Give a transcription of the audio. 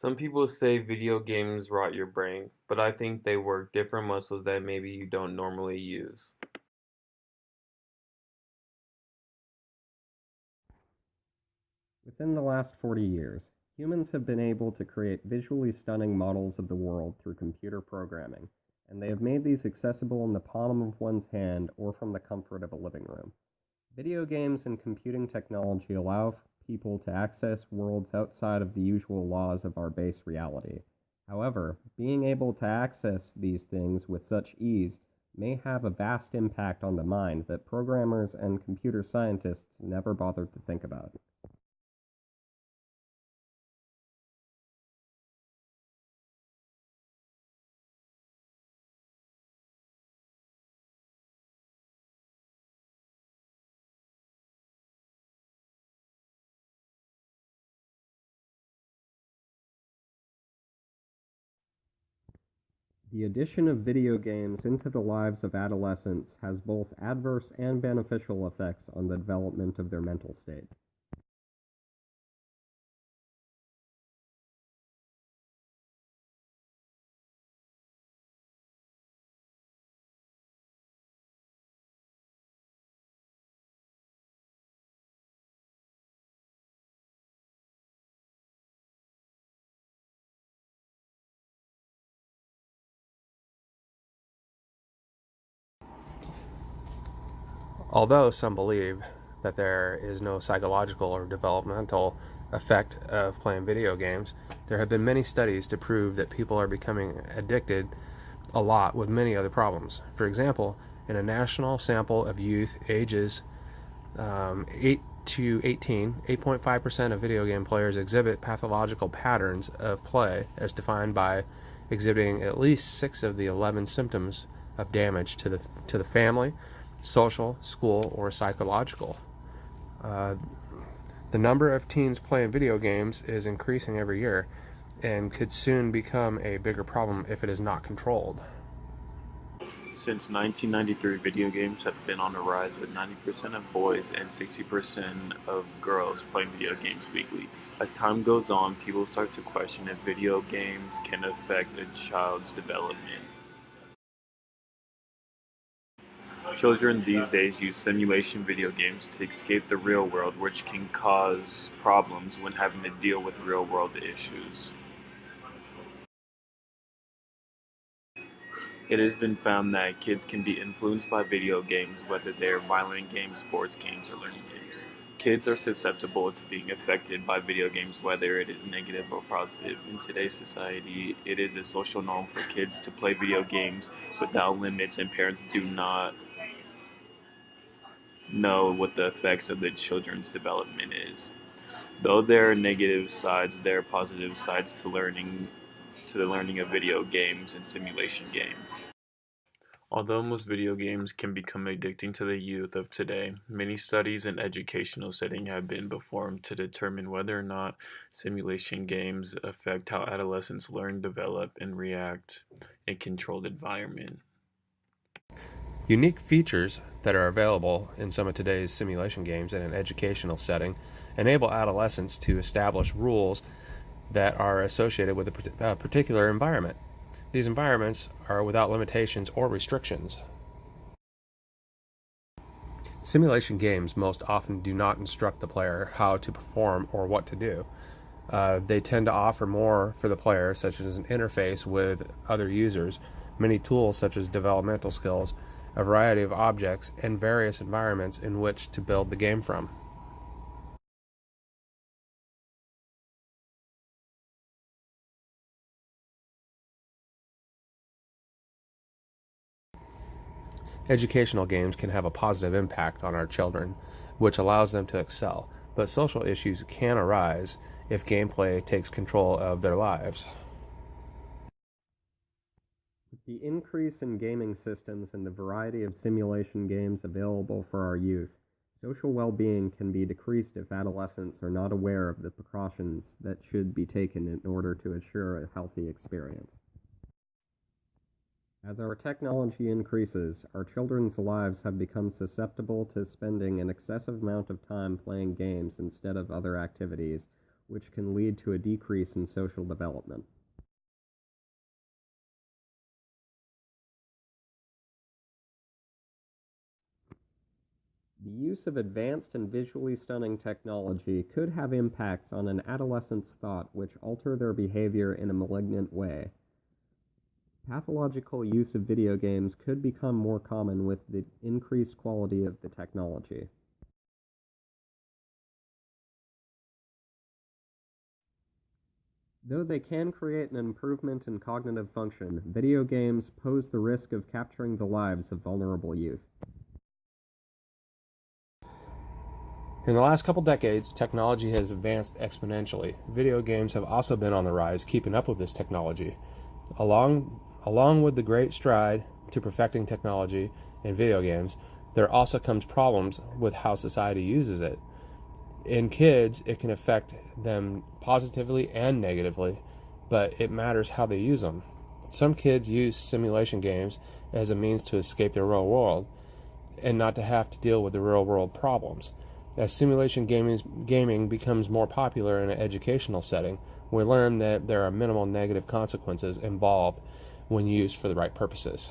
Some people say video games rot your brain, but I think they work different muscles that maybe you don't normally use. Within the last 40 years, humans have been able to create visually stunning models of the world through computer programming, and they have made these accessible in the palm of one's hand or from the comfort of a living room. Video games and computing technology allow people to access worlds outside of the usual laws of our base reality. However, being able to access these things with such ease may have a vast impact on the mind that programmers and computer scientists never bothered to think about. The addition of video games into the lives of adolescents has both adverse and beneficial effects on the development of their mental state. Although some believe that there is no psychological or developmental effect of playing video games, there have been many studies to prove that people are becoming addicted a lot with many other problems. For example, in a national sample of youth ages 8 to 18, 8.5% of video game players exhibit pathological patterns of play as defined by exhibiting at least 6 of the 11 symptoms of damage to the family, social, school, or psychological. Uh, the number of teens playing video games is increasing every year and could soon become a bigger problem if it is not controlled. Since 1993, video games have been on the rise with 90% of boys and 60% of girls playing video games weekly. As time goes on, people start to question if video games can affect a child's development. Children these days use simulation video games to escape the real world, which can cause problems when having to deal with real world issues. It has been found that kids can be influenced by video games, whether they are violent games, sports games, or learning games. Kids are susceptible to being affected by video games, whether it is negative or positive. In today's society, it is a social norm for kids to play video games without limits, and parents do not know what the effects of the children's development is. Though there are negative sides, there are positive sides to the learning of video games and simulation games. Although most video games can become addicting to the youth of today, many studies in educational setting have been performed to determine whether or not simulation games affect how adolescents learn, develop, and react in controlled environment. Unique features that are available in some of today's simulation games in an educational setting enable adolescents to establish rules that are associated with a particular environment. These environments are without limitations or restrictions. Simulation games most often do not instruct the player how to perform or what to do. They tend to offer more for the player, such as an interface with other users, many tools such as developmental skills, a variety of objects, and various environments in which to build the game from. Educational games can have a positive impact on our children, which allows them to excel, but social issues can arise if gameplay takes control of their lives. With the increase in gaming systems and the variety of simulation games available for our youth, social well-being can be decreased if adolescents are not aware of the precautions that should be taken in order to ensure a healthy experience. As our technology increases, our children's lives have become susceptible to spending an excessive amount of time playing games instead of other activities, which can lead to a decrease in social development. The use of advanced and visually stunning technology could have impacts on an adolescent's thought which alter their behavior in a malignant way. Pathological use of video games could become more common with the increased quality of the technology. Though they can create an improvement in cognitive function, video games pose the risk of capturing the lives of vulnerable youth. In the last couple decades, technology has advanced exponentially. Video games have also been on the rise, keeping up with this technology. Along with the great stride to perfecting technology in video games, there also comes problems with how society uses it. In kids, it can affect them positively and negatively, but it matters how they use them. Some kids use simulation games as a means to escape the real world and not to have to deal with the real world problems. As simulation gaming becomes more popular in an educational setting, we learn that there are minimal negative consequences involved when used for the right purposes.